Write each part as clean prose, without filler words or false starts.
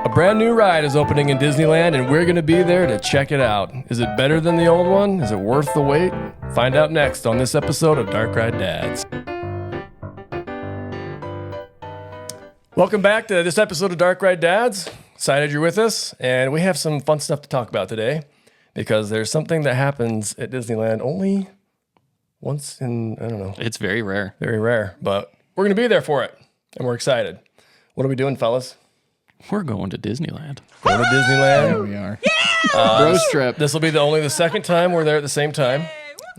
A brand new ride is opening in Disneyland, and we're going to be there to check it out. Is it better than the old one? Is it worth the wait? Find out next on this episode of Dark Ride Dads. Welcome back to this episode of Dark Ride Dads. Excited you're with us, and we have some fun stuff to talk about today because there's something that happens at Disneyland only once in, I don't know. It's very rare. Very rare, but we're going to be there for it, and we're excited. What are we doing, fellas? We're going to Disneyland. Going to Disneyland. There we are. Bros trip. This will be only the second time we're there at the same time,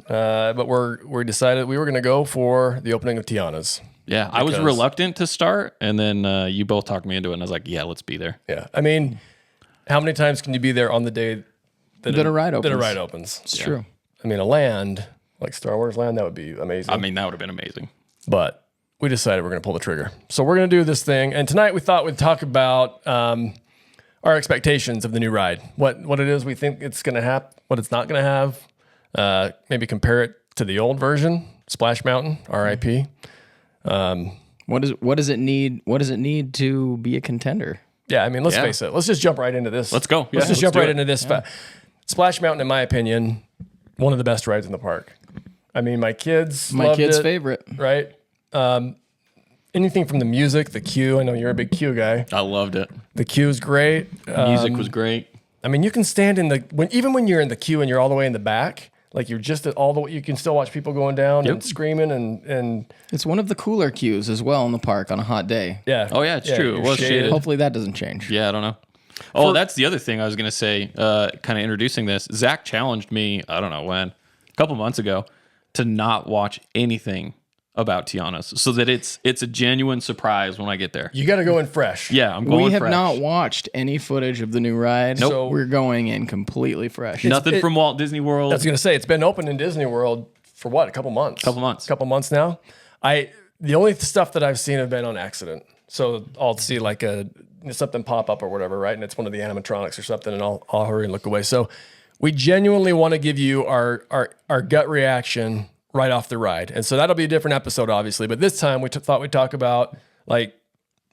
but we decided we were going to go for the opening of Tiana's. Yeah, I was reluctant to start, and then you both talked me into it, and I was like, yeah, let's be there. Yeah, I mean, how many times can you be there on the day that a ride opens? It's true. I mean, a land, like Star Wars Land, that would be amazing. I mean, that would have been amazing. But we decided we're going to pull the trigger. So we're going to do this thing. And tonight we thought we'd talk about our expectations of the new ride. What it is we think it's going to have, what it's not going to have. Maybe compare it to the old version, Splash Mountain, RIP. What does it need? What does it need to be a contender? Yeah, I mean, let's face it. Let's just jump right into this. Let's go. Let's jump right into this. Yeah. Splash Mountain, in my opinion, one of the best rides in the park. I mean, my kids loved it, favorite. Right? Anything from the music, the queue. I know you're a big queue guy. I loved it. The queue's great. Music was great. I mean, you can stand in even when you're in the queue and you're all the way in the back, like you're just all the way, you can still watch people going down and screaming and it's one of the cooler queues as well in the park on a hot day. Yeah. Oh yeah, it's true. It was shaded. Hopefully that doesn't change. Yeah, I don't know. Oh, that's the other thing I was going to say, kind of introducing this. Zach challenged me, I don't know when, a couple months ago, to not watch anything about Tiana's, so that it's a genuine surprise when I get there. You got to go in fresh. Yeah, I'm going fresh. We have not watched any footage of the new ride. Nope. So we're going in completely fresh. Nothing from Walt Disney World. I was going to say, it's been open in Disney World for what, a couple months? Couple months now. The only stuff that I've seen have been on accident. So I'll see like something pop up or whatever, right? And it's one of the animatronics or something, and I'll hurry and look away. So we genuinely want to give you our gut reaction right off the ride. And so that'll be a different episode, obviously. But this time we thought we'd talk about like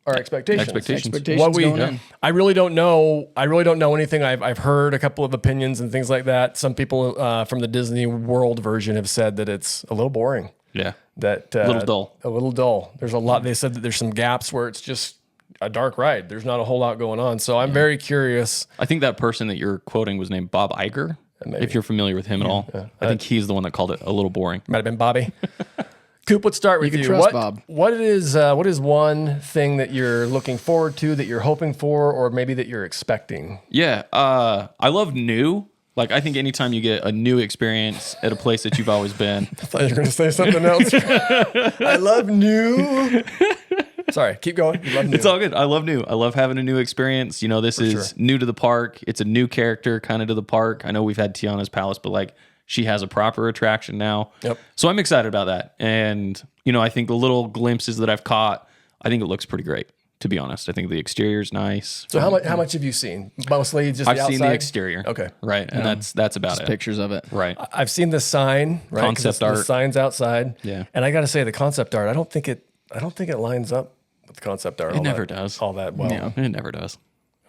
our expectations. Expectations going in. I really don't know anything. I've heard a couple of opinions and things like that. Some people from the Disney World version have said that it's a little boring. Yeah. That a little dull. A little dull. There's a lot. They said that there's some gaps where it's just a dark ride. There's not a whole lot going on. So I'm very curious. I think that person that you're quoting was named Bob Iger. Maybe. If you're familiar with him at all. Yeah. I think he's the one that called it a little boring. Might have been Bobby. Coop, let's start with you. Trust Bob. What is one thing that you're looking forward to, that you're hoping for, or maybe that you're expecting? Yeah, I love new. Like, I think anytime you get a new experience at a place that you've always been. I thought you were going to say something else. I love new. Sorry, keep going. You love new. It's all good. I love new. I love having a new experience. You know, this is new to the park. It's a new character kind of to the park. I know we've had Tiana's Palace, but like she has a proper attraction now. Yep. So I'm excited about that. And, you know, I think the little glimpses that I've caught, I think it looks pretty great, to be honest. I think the exterior's nice. So how much have you seen? Mostly just the outside? I've seen the exterior. Okay. Right. And that's about it. Pictures of it. Right. I've seen the sign, right? Concept art. The sign's outside. Yeah. And I got to say, the concept art, I don't think it lines up with the concept art. It never does. All that well. Yeah. It never does.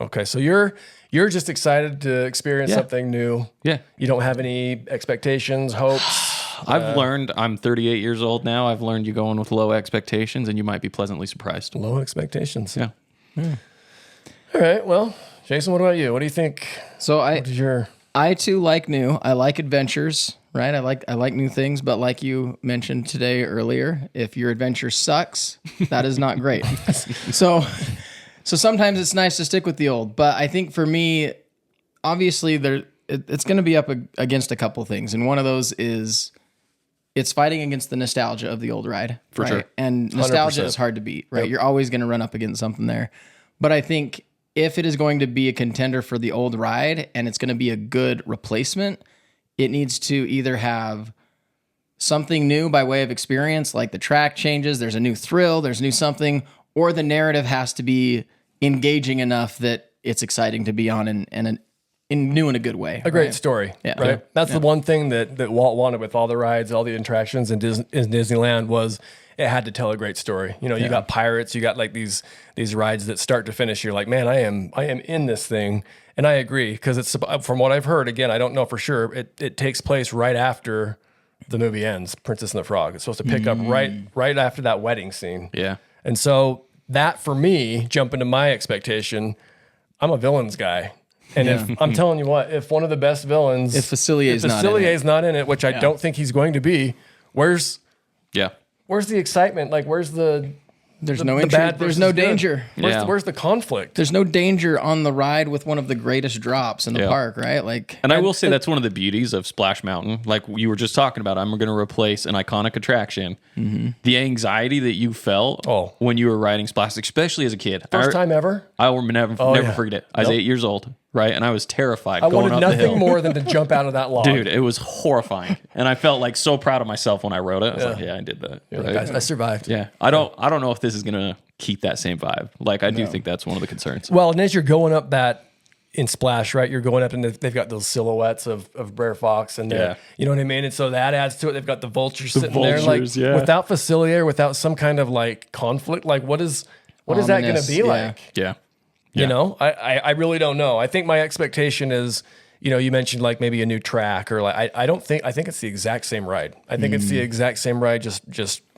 Okay, so you're just excited to experience something new. Yeah. You don't have any expectations, hopes. I've learned, I'm 38 years old now. I've learned you go in with low expectations and you might be pleasantly surprised. Low expectations. Yeah. All right. Well, Jason, what about you? What do you think? So I too like new. I like adventures, right? I like new things, but like you mentioned today earlier, if your adventure sucks, that is not great. So sometimes it's nice to stick with the old, but I think for me, obviously it's going to be up against a couple things. And one of those is it's fighting against the nostalgia of the old ride. For sure. And nostalgia 100%. is hard to beat, right? Yep. You're always going to run up against something there. But I think if it is going to be a contender for the old ride and it's going to be a good replacement, it needs to either have something new by way of experience, like the track changes, there's a new thrill, there's new something, or the narrative has to be engaging enough that it's exciting to be on and new in a good way. A great story, Yeah. right? That's the one thing that Walt wanted with all the rides, all the attractions in Disneyland was it had to tell a great story. You know, you got pirates, you got like these rides that start to finish. You're like, man, I am in this thing. And I agree, because it's, from what I've heard, again, I don't know for sure, it takes place right after the movie ends, Princess and the Frog. It's supposed to pick up right after that wedding scene. Yeah. And so that, for me, jump into my expectation, I'm a villains guy. And if I'm telling you what, if one of the best villains, if Facilier's not in it, which I don't think he's going to be, where's the excitement? Like, where's there's no interest. There's no danger. Where's the conflict? There's no danger on the ride with one of the greatest drops in the park, right? Like, and I will say that's one of the beauties of Splash Mountain. Like you were just talking about, I'm going to replace an iconic attraction. The anxiety that you felt when you were riding Splash, especially as a kid. First time ever? I will never forget it. I was 8 years old, right? And I was terrified. I wanted nothing more than to jump out of that log. Dude, it was horrifying. And I felt like so proud of myself when I rode it. I was like, I did that. Right? I survived. Yeah. I don't know if this is going to keep that same vibe. Like, I do think that's one of the concerns. Well, and as you're going up that in Splash, right, you're going up and they've got those silhouettes of Brer Fox and you know what I mean? And so that adds to it. They've got the vultures sitting there. Like, without Facilier, without some kind of like conflict, like what is that going to be like? Yeah. You know, I really don't know. I think my expectation is, you know, you mentioned like maybe a new track or like, I think it's the exact same ride. I think it's the exact same ride, just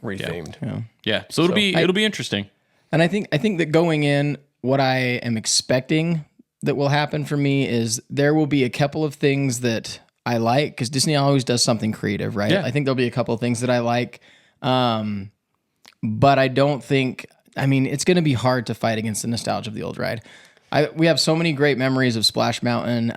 rethemed. Yeah. So it'll be interesting. And I think that going in, what I am expecting that will happen for me is there will be a couple of things that I like, because Disney always does something creative, right? Yeah. I think there'll be a couple of things that I like, but I don't think, I mean, it's going to be hard to fight against the nostalgia of the old ride. We have so many great memories of Splash Mountain.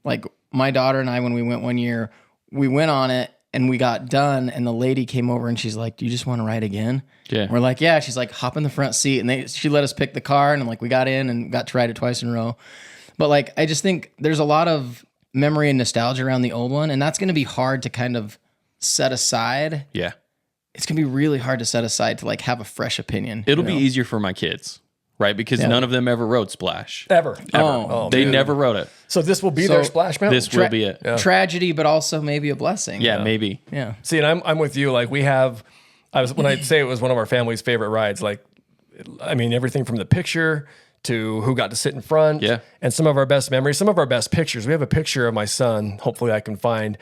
Like my daughter and I, when we went one year, we went on it and we got done and the lady came over and she's like, do you just want to ride again? Yeah. And we're like, yeah. She's like, hop in the front seat. And she let us pick the car and like we got in and got to ride it twice in a row. But like, I just think there's a lot of memory and nostalgia around the old one. And that's going to be hard to kind of set aside. Yeah. It's going to be really hard to set aside to like have a fresh opinion. It'll be easier for my kids, right? Because none of them ever rode Splash. Ever. They never rode it. So this will be their Splash Mountain? This will be it. Yeah. Tragedy, but also maybe a blessing. Yeah, maybe. Yeah. See, and I'm with you. Like when I say it was one of our family's favorite rides, like, I mean, everything from the picture to who got to sit in front. Yeah. And some of our best memories, some of our best pictures. We have a picture of my son, hopefully I can find.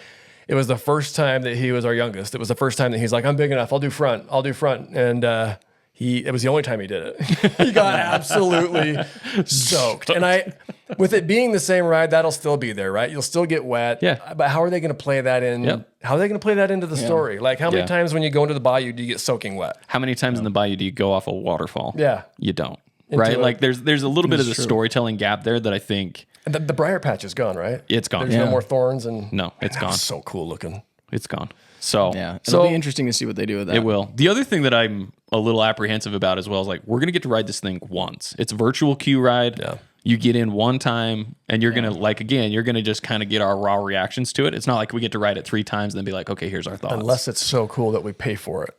It was the first time that he was our youngest. It was the first time that he's like, I'm big enough. I'll do front. And it was the only time he did it. He got absolutely soaked. And with it being the same ride, that'll still be there, right? You'll still get wet. Yeah. But how are they going to play that in? Yep. How are they going to play that into the story? Like how many times when you go into the bayou do you get soaking wet? How many times in the bayou do you go off a waterfall? Yeah. You don't. Right? Like there's a little bit of the storytelling gap there that I think... The briar patch is gone, right? It's gone. There's no more thorns and... No, it's gone. So cool looking. It's gone. So yeah, it'll be interesting to see what they do with that. It will. The other thing that I'm a little apprehensive about as well is like, we're going to get to ride this thing once. It's a virtual queue ride. Yeah. You get in one time and you're going to you're going to just kind of get our raw reactions to it. It's not like we get to ride it 3 times and then be like, okay, here's our thoughts. Unless it's so cool that we pay for it.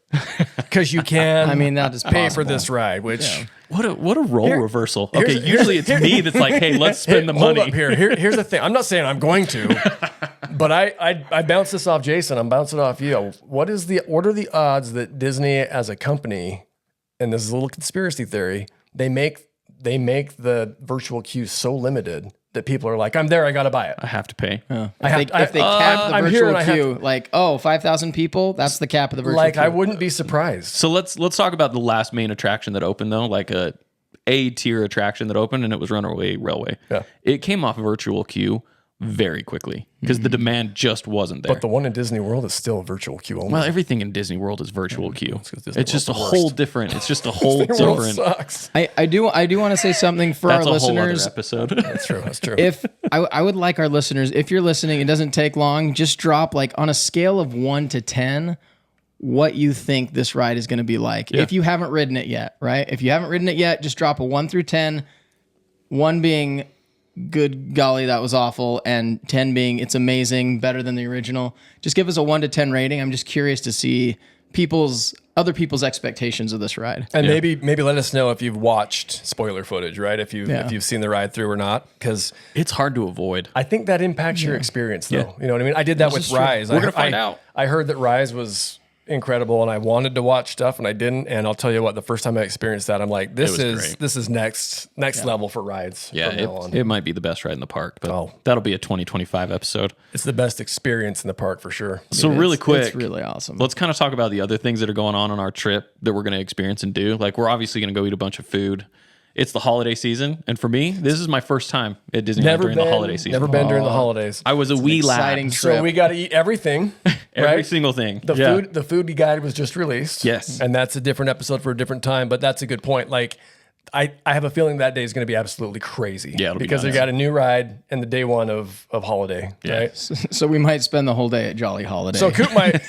Because you can I mean, that is pay possible. for this ride, which... Yeah. What a role reversal. Okay, usually it's me that's like, hey, let's spend the money. Hold up here. Here's the thing. I'm not saying I'm going to, but I bounce this off Jason. I'm bouncing off you. What are the odds that Disney as a company, and this is a little conspiracy theory, they make the virtual queue so limited that people are like, I'm there, I got to buy it. I have to pay. If they cap the virtual queue, 5,000 people, that's the cap of the virtual queue. I wouldn't be surprised. So let's talk about the last main attraction that opened though, like a tier attraction that opened, and it was Runaway Railway. Yeah. It came off a virtual queue very quickly because the demand just wasn't there. But the one in Disney World is still a virtual queue only. Well, everything in Disney World is virtual queue. It's just a whole different. It's just a whole Disney World different. sucks. I do want to say something for our That's a whole other listeners. episode. That's true. That's true. If I would like our listeners, if you're listening, it doesn't take long. Just drop like on a scale of 1 to 10, what you think this ride is going to be like. Yeah. If you haven't ridden it yet, right? If you haven't ridden it yet, just drop a 1 through 10. 1 being good golly, that was awful, and 10 being it's amazing, better than the original. Just give us a 1 to 10 rating. I'm just curious to see other people's expectations of this ride. And maybe let us know if you've watched spoiler footage, right? If you've seen the ride through or not, because It's hard to avoid. I think that impacts your experience, though. You know what I mean? I did that with Rise. We're gonna find out. I heard that Rise was incredible, and I wanted to watch stuff and I didn't. And I'll tell you what, the first time I experienced that, I'm like, this is next level for rides. Yeah, it might be the best ride in the park, but that'll be a 2025 episode. It's the best experience in the park for sure. So really quick, it's really awesome. Let's kind of talk about the other things that are going on our trip that we're going to experience and do. Like, we're obviously going to go eat a bunch of food. It's the holiday season, and for me, this is my first time at Disneyland during the holiday season. Never been during the holidays. I was a wee lad. So we got to eat everything. Every single thing. The food guide was just released. Yes. And that's a different episode for a different time, but that's a good point. Like, I have a feeling that day is going to be absolutely crazy. Yeah, because they got a new ride and the day one of holiday. Yeah. Right? So we might spend the whole day at Jolly Holiday. So Coop might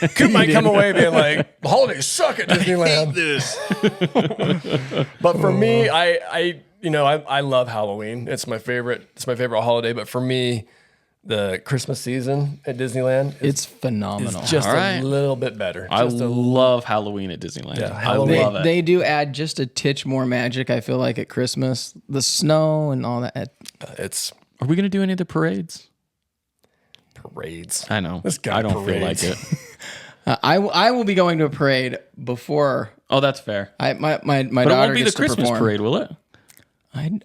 come away being like, the holidays suck at Disneyland. I hate this. But for me, I love Halloween. It's my favorite holiday. But for me, the Christmas season at Disneyland, it's phenomenal. It's just a little bit better. I love Halloween at Disneyland. Yeah, I love it. They do add just a titch more magic, I feel like, at Christmas. The snow and all that. Are we going to do any of the parades? Parades. I know. I don't feel like it. I will be going to a parade before. Oh, that's fair. My but daughter it won't be the gets to Christmas perform. parade, will it?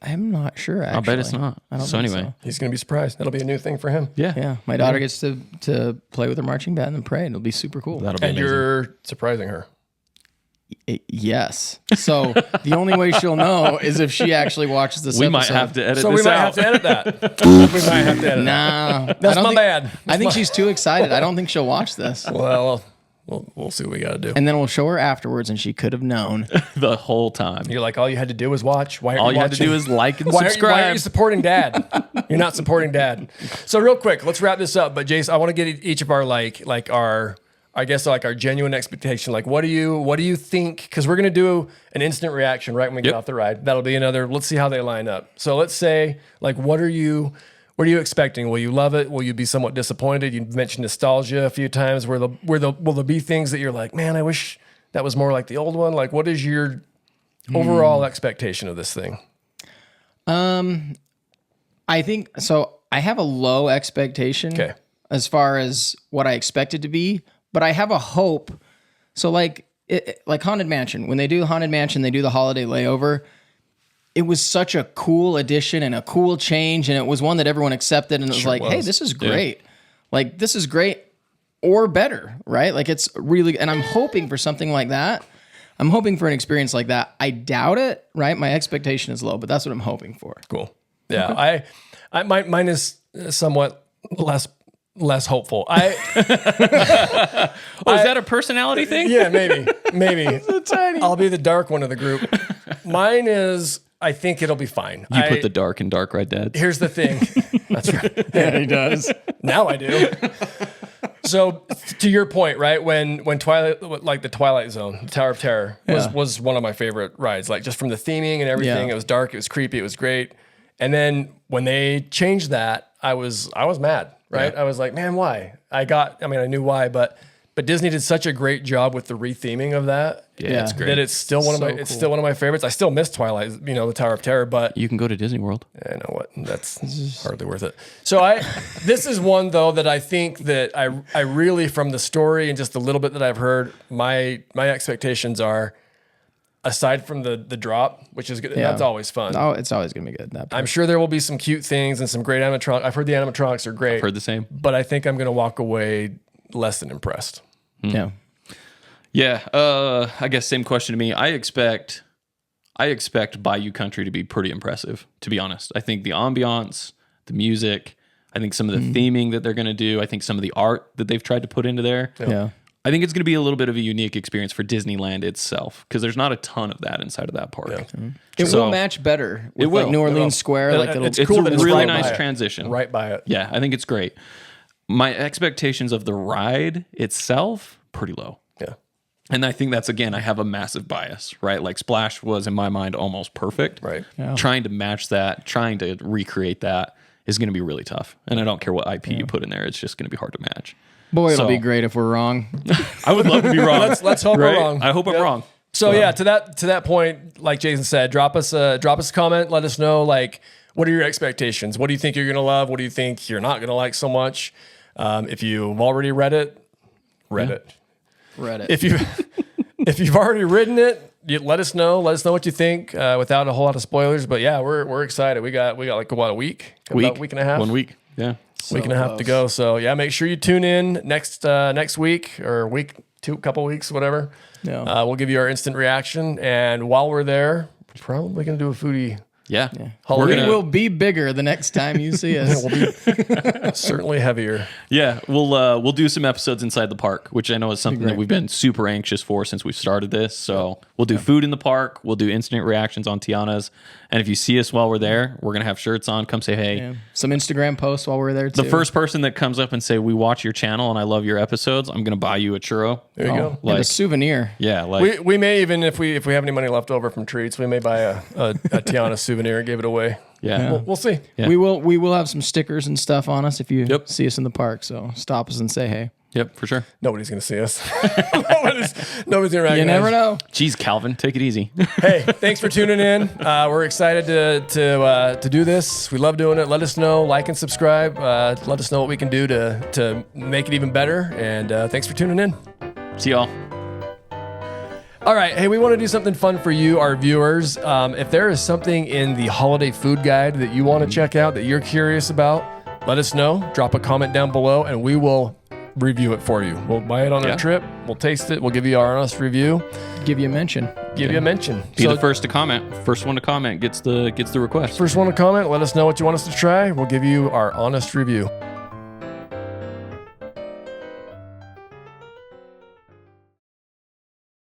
I'm not sure, actually. I'll bet it's not. I don't So think anyway. so. He's going to be surprised. That'll be a new thing for him. Yeah, my daughter gets to play with her marching band and parade. It'll be super cool. That'll be And amazing. you're surprising her. Yes. So the only way she'll know is if she actually watches this We episode. might have to edit So this we might out. have to edit that. We might have to edit that. Nah. That's my bad. I think she's too excited. I don't think she'll watch this. Well, we'll see what we got to do. And then we'll show her afterwards, and she could have known. The whole time. You're like, all you had to do was watch. Why aren't All you you had to watching? do is like and Why subscribe. aren't you supporting Dad? You're not supporting Dad. So real quick, let's wrap this up. But Jace, I want to get each of our our genuine expectation. Like, what do you think? Because we're gonna do an instant reaction right when we get off the ride. That'll be another. Let's see how they line up. So let's say, like, what are you expecting? Will you love it? Will you be somewhat disappointed? You mentioned nostalgia a few times. Will there be things that you're like, man, I wish that was more like the old one? Like, what is your overall expectation of this thing? I think so. I have a low expectation as far as what I expect it to be, but I have a hope. So like Haunted Mansion, when they do Haunted Mansion, they do the holiday layover. It was such a cool addition and a cool change, and it was one that everyone accepted, and it was hey, this is great. Yeah. Like, this is great or better, right? Like, it's really, and I'm hoping for something like that. I'm hoping for an experience like that. I doubt it, right? My expectation is low, but that's what I'm hoping for. Cool. Yeah, mine is somewhat less hopeful. Is that a personality thing? Yeah, maybe. So tiny. I'll be the dark one of the group. Mine is, I think it'll be fine. You put the dark in Dark Ride Dads. Here's the thing. That's right. Yeah, he does. Now I do. So to your point, right? When Twilight, like the Twilight Zone, the Tower of Terror was one of my favorite rides. Like, just from the theming and everything, it was dark, it was creepy, it was great. And then when they changed that, I was mad, right? I was like, man, why? I knew why, but Disney did such a great job with the retheming of that. Yeah, it's great. That it's still one of it's still one of my favorites. I still miss Twilight, the Tower of Terror, but you can go to Disney World. I know what, that's hardly worth it. So this is one though that I think that I really, from the story and just a little bit that I've heard, my expectations are, aside from the drop, which is good, that's always fun. Oh, it's always gonna be good. I'm sure there will be some cute things and some great animatronics. I've heard the animatronics are great. I've heard the same, but I think I'm gonna walk away less than impressed. Yeah. I guess same question to me. I expect Bayou Country to be pretty impressive, to be honest. I think the ambiance, the music, I think some of the theming that they're going to do, I think some of the art that they've tried to put into there. Yeah. I think it's going to be a little bit of a unique experience for Disneyland itself, because there's not a ton of that inside of that park. Yeah. It will match better with like New Orleans Square. Like it's cool a really nice transition. Right by it. Yeah, I think it's great. My expectations of the ride itself, pretty low. Yeah. And I think that's, again, I have a massive bias, right? Like, Splash was, in my mind, almost perfect. Right. Yeah. Trying to match that, trying to recreate that is going to be really tough. And I don't care what IP you put in there. It's just going to be hard to match. Boy, it'll be great if we're wrong. I would love to be wrong. Let's hope we're wrong. I hope I'm wrong. So to that point, like Jason said, drop us a comment. Let us know, like, what are your expectations? What do you think you're gonna love? What do you think you're not gonna like so much? If you've already read it, Read it. If you've already ridden it, let us know. Let us know what you think without a whole lot of spoilers. But yeah, we're excited. We got like a week? About a week and a half. 1 week. Yeah. Week and a half to go. So yeah, make sure you tune in next week or couple weeks, whatever. Yeah. We'll give you our instant reaction. And while we're there, we're probably going to do a foodie. Yeah. We will be bigger the next time you see us. We'll be certainly heavier. Yeah, we'll do some episodes inside the park, which I know is something that we've been super anxious for since we started this. So we'll do food in the park. We'll do instant reactions on Tiana's. And if you see us while we're there, we're going to have shirts on. Come say hey. Yeah. Some Instagram posts while we're there too. The first person that comes up and say, we watch your channel and I love your episodes, I'm going to buy you a churro. There you go. And a souvenir. Yeah. Like we may even, if we have any money left over from treats, we may buy a Tiana souvenir and give it away. Yeah. We'll see. Yeah. We will have some stickers and stuff on us if you see us in the park. So stop us and say hey. Yep, for sure. Nobody's going to see us. nobody's going to recognize. You never know. Jeez, Calvin, take it easy. Hey, thanks for tuning in. We're excited to do this. We love doing it. Let us know, like and subscribe. Let us know what we can do to make it even better. And thanks for tuning in. See y'all. All right. Hey, we want to do something fun for you, our viewers. If there is something in the holiday food guide that you want to check out, that you're curious about, let us know. Drop a comment down below and we will review it for you. We'll buy it on our trip. We'll taste it. We'll give you our honest review. Give you a mention. Be the first to comment. First one to comment gets the request. First one to comment. Let us know what you want us to try. We'll give you our honest review.